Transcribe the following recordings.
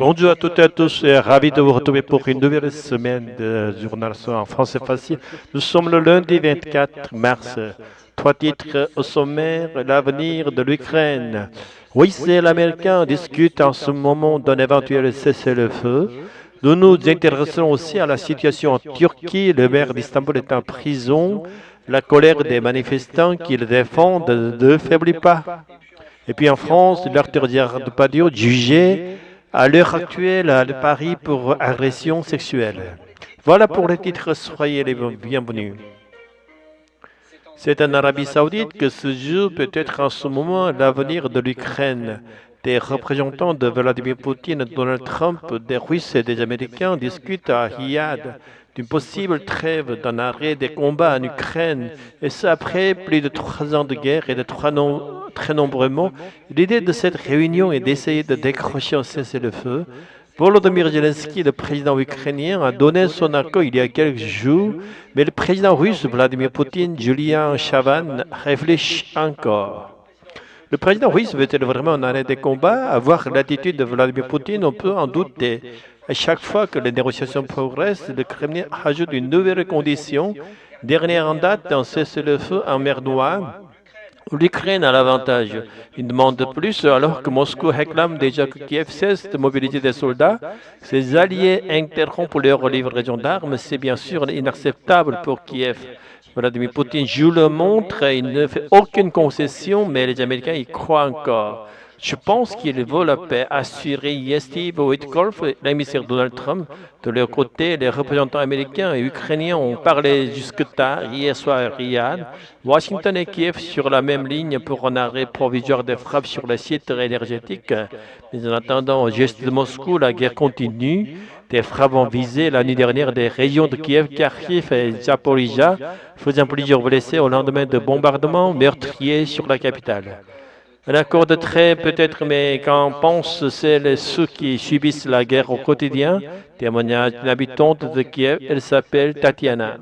Bonjour à toutes et à tous, et ravi de vous retrouver pour une nouvelle semaine de journal en français facile. Nous sommes le lundi 24 mars. Trois titres au sommaire, l'avenir de l'Ukraine. Oui, c'est l'Américain discute en ce moment d'un éventuel cessez-le-feu. Nous nous intéressons aussi à la situation en Turquie. Le maire d'Istanbul est en prison. La colère des manifestants qu'il défendent ne faiblit pas. Et puis en France, l'acteur Gérard Depardieu jugé à l'heure actuelle à Paris pour agression sexuelle. Voilà pour les titres, soyez les bienvenus. C'est en Arabie Saoudite que se joue peut-être en ce moment l'avenir de l'Ukraine. Des représentants de Vladimir Poutine, Donald Trump, des Russes et des Américains discutent à Riyad d'une possible trêve, d'un arrêt des combats en Ukraine, et ça après plus de 3 ans de guerre et de très nombreux morts. L'idée de cette réunion est d'essayer de décrocher un cessez-le-feu. Volodymyr Zelensky, le président ukrainien, a donné son accord il y a quelques jours, mais le président russe Vladimir Poutine, Julian Chavan, réfléchit encore. Le président russe veut-il vraiment en arrêt des combats? À voir l'attitude de Vladimir Poutine, on peut en douter. À chaque fois que les négociations progressent, le Kremlin ajoute une nouvelle condition. Dernière en date, un cessez-le-feu en mer Noire. L'Ukraine a l'avantage. Il demande de plus alors que Moscou réclame déjà que Kiev cesse de mobiliser des soldats. Ses alliés interrompent leur livraison d'armes. C'est bien sûr inacceptable pour Kiev. Vladimir Poutine joue le montre, il ne fait aucune concession, mais les Américains y croient encore. Je pense qu'il vaut la paix, assurer Steve Witkoff, l'émissaire Donald Trump. De leur côté, les représentants américains et ukrainiens ont parlé jusque tard, hier soir à Riyad. Washington et Kiev sur la même ligne pour un arrêt provisoire des frappes sur les sites énergétiques. Mais en attendant au geste de Moscou, la guerre continue. Des frappes ont visé la nuit dernière des régions de Kiev, Kharkiv et Zaporizhzhia, faisant plusieurs blessés au lendemain de bombardements meurtriers sur la capitale. Un accord de trêve peut-être, mais qu'en pensent ceux qui subissent la guerre au quotidien? Témoignage d'une habitante de Kiev, elle s'appelle Tatiana.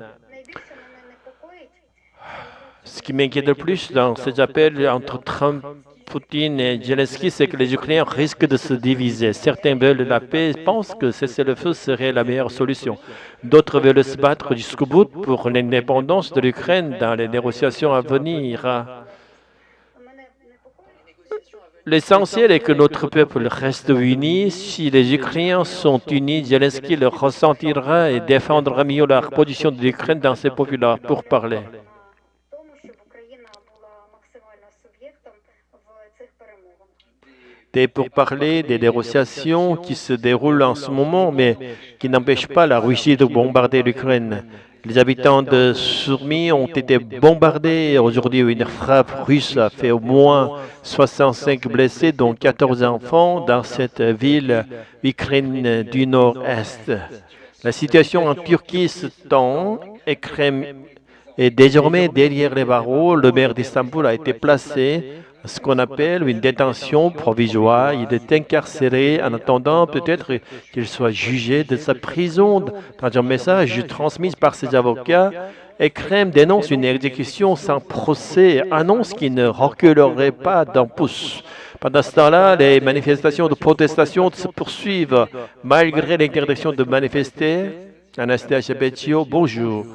Ce qui m'inquiète le plus dans ces appels entre Trump, Poutine et Zelensky, c'est que les Ukrainiens risquent de se diviser. Certains veulent la paix et pensent que cessez-le-feu serait la meilleure solution. D'autres veulent se battre jusqu'au bout pour l'indépendance de l'Ukraine dans les négociations à venir. L'essentiel est que notre peuple reste uni. Si les Ukrainiens sont unis, Zelensky le ressentira et défendra mieux la position de l'Ukraine dans ses populaires pour parler. Des pourparlers, des négociations qui se déroulent en ce moment, mais qui n'empêchent pas la Russie de bombarder l'Ukraine. Les habitants de Surmy ont été bombardés. Aujourd'hui, une frappe russe a fait au moins 65 blessés, dont 14 enfants, dans cette ville ukrainienne du nord-est. La situation en Turquie se tend et désormais derrière les barreaux. Le maire d'Istanbul a été placé à ce qu'on appelle une détention provisoire. Il est incarcéré en attendant peut-être qu'il soit jugé de sa prison. Dans un message transmis par ses avocats, Ekrem dénonce une exécution sans procès et annonce qu'il ne reculerait pas d'un pouce. Pendant ce temps-là, les manifestations de protestation se poursuivent malgré l'interdiction de manifester. Anastasia Betio, bonjour.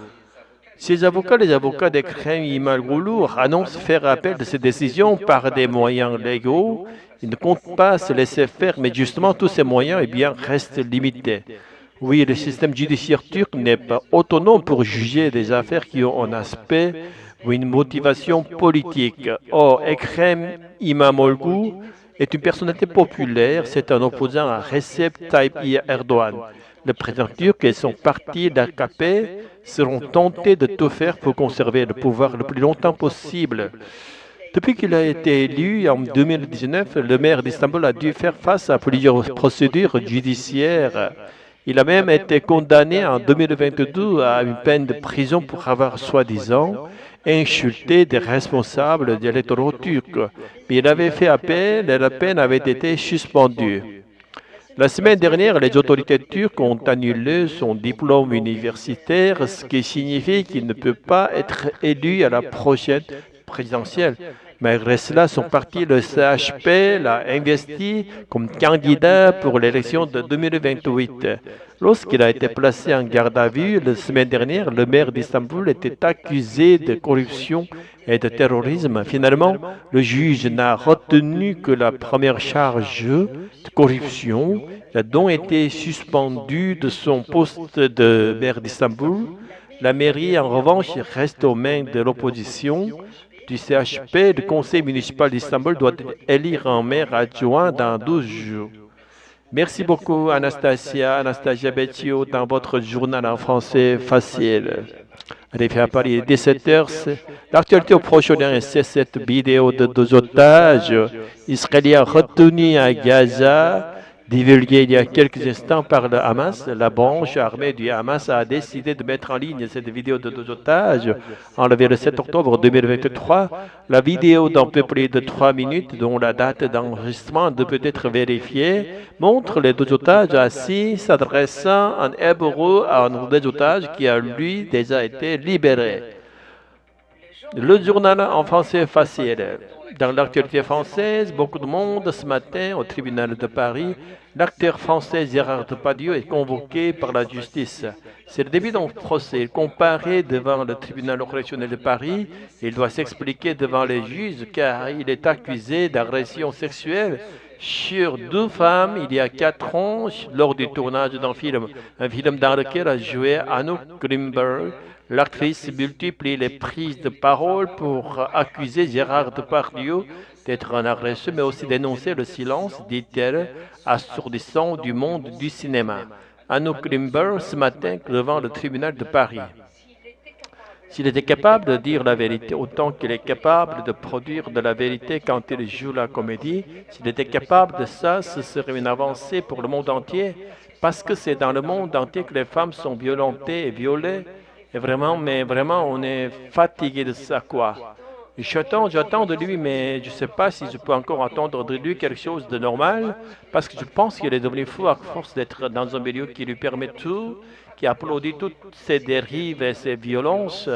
Les avocats d'Ekrem İmamoğlu annoncent faire appel de ces décisions par des moyens légaux. Ils ne comptent pas se laisser faire, mais justement, tous ces moyens restent limités. Oui, le système judiciaire turc n'est pas autonome pour juger des affaires qui ont un aspect ou une motivation politique. Or, Ekrem İmamoğlu est une personnalité populaire, c'est un opposant à Recep Tayyip Erdogan. Le président turc et son parti d'AKP seront tentés de tout faire pour conserver le pouvoir le plus longtemps possible. Depuis qu'il a été élu en 2019, le maire d'Istanbul a dû faire face à plusieurs procédures judiciaires. Il a même été condamné en 2022 à une peine de prison pour avoir soi-disant insulté des responsables de l'électorat turc. Mais il avait fait appel et la peine avait été suspendue. La semaine dernière, les autorités turques ont annulé son diplôme universitaire, ce qui signifie qu'il ne peut pas être élu à la prochaine présidentielle. Malgré cela, son parti, le CHP, l'a investi comme candidat pour l'élection de 2028. Lorsqu'il a été placé en garde à vue la semaine dernière, le maire d'Istanbul était accusé de corruption et de terrorisme. Finalement, le juge n'a retenu que la première charge de corruption. Il a donc été suspendu de son poste de maire d'Istanbul. La mairie, en revanche, reste aux mains de l'opposition du CHP. Le conseil municipal d'Istanbul doit élire un maire adjoint dans 12 jours. Merci beaucoup, Anastasia Betio, dans votre journal en français facile. Arrivé à Paris, 17h. L'actualité au Proche-Orient, c'est cette vidéo de 2 otages israéliens retenus à Gaza, divulguée il y a quelques instants par le Hamas. La branche armée du Hamas a décidé de mettre en ligne cette vidéo de 2 otages enlevés le 7 octobre 2023. La vidéo d'un peu plus de 3 minutes, dont la date d'enregistrement peut être vérifiée, montre les 2 otages assis s'adressant en hébreu à un des otages qui a lui déjà été libéré. Le journal en français facile. Dans l'actualité française, beaucoup de monde ce matin au tribunal de Paris. L'acteur français Gérard Depardieu est convoqué par la justice. C'est le début d'un procès. Il comparaît devant le tribunal correctionnel de Paris. Il doit s'expliquer devant les juges car il est accusé d'agression sexuelle sur 2 femmes il y a 4 ans lors du tournage d'un film. Un film dans lequel a joué Anouk Grimberg. L'actrice multiplie les prises de parole pour accuser Gérard Depardieu d'être un agresseur, mais aussi dénoncer le silence, dit-elle, assourdissant du monde du cinéma. Anouk Grimberg, ce matin, devant le tribunal de Paris. S'il était capable de dire la vérité autant qu'il est capable de produire de la vérité quand il joue la comédie, s'il était capable de ça, ce serait une avancée pour le monde entier, parce que c'est dans le monde entier que les femmes sont violentées et violées. Et vraiment, mais vraiment, on est fatigué de ça, quoi. J'attends de lui, mais je ne sais pas si je peux encore attendre de lui quelque chose de normal, parce que je pense qu'il est devenu fou à force d'être dans un milieu qui lui permet tout, qui applaudit toutes ces dérives et ces violences.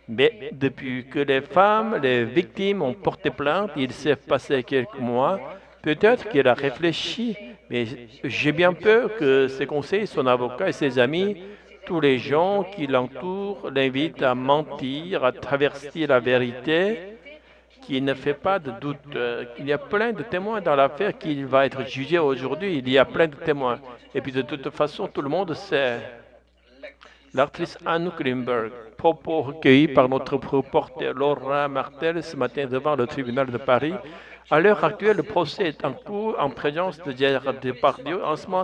Mais depuis que les femmes, les victimes ont porté plainte, il s'est passé quelques mois, peut-être qu'il a réfléchi, mais j'ai bien peur que ses conseils, son avocat et ses amis, tous les gens qui l'entourent l'invitent à mentir, à traverser la vérité, qu'il ne fait pas de doute. Il y a plein de témoins dans l'affaire qu'il va être jugé aujourd'hui. Il y a plein de témoins. Et puis de toute façon, tout le monde sait. L'actrice Anouk Grimberg, propos recueillis par notre reporter Laura Martel ce matin devant le tribunal de Paris. À l'heure actuelle, le procès est en cours en présence de Gérard Depardieu.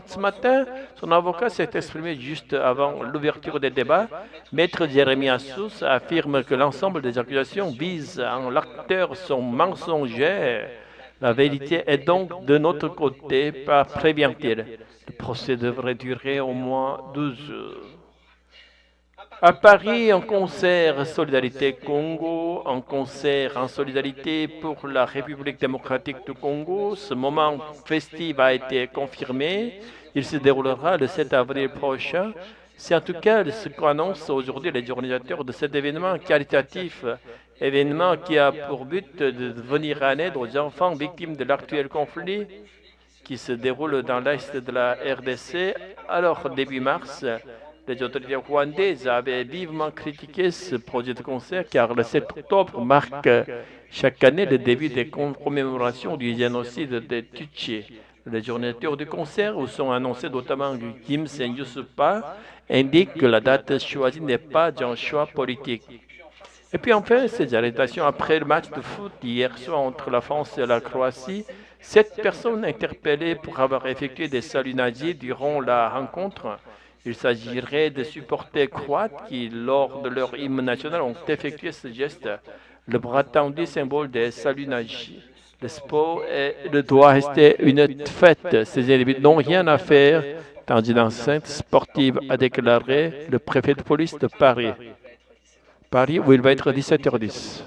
Ce matin, son avocat s'est exprimé juste avant l'ouverture des débats. Maître Jérémy Assous affirme que l'ensemble des accusations visent en l'acteur sont mensongères. La vérité est donc de notre côté, prévient-il. Le procès devrait durer au moins 12 jours. À Paris, un concert Solidarité Congo, un concert en solidarité pour la République démocratique du Congo. Ce moment festif a été confirmé. Il se déroulera le 7 avril prochain. C'est en tout cas ce qu'annoncent aujourd'hui les organisateurs de cet événement caritatif, événement qui a pour but de venir en aide aux enfants victimes de l'actuel conflit qui se déroule dans l'est de la RDC. Alors, début mars, les autorités rwandaises avaient vivement critiqué ce projet de concert car le 7 octobre marque chaque année le début des commémorations du génocide des Tutsis. Les organisateurs du concert, où sont annoncés notamment Kim Sen-Yusupa, indiquent que la date choisie n'est pas un choix politique. Et puis enfin, ces arrestations après le match de foot hier soir entre la France et la Croatie, 7 personnes interpellées pour avoir effectué des saluts nazis durant la rencontre. Il s'agirait de supporters croates qui, lors de leur hymne national, ont effectué ce geste, le bras tendu, symbole des saluts nazis. Le sport doit rester une fête. Ces individus n'ont rien à faire dans une enceinte sportive, a déclaré le préfet de police de Paris. Paris, où il va être 17h10.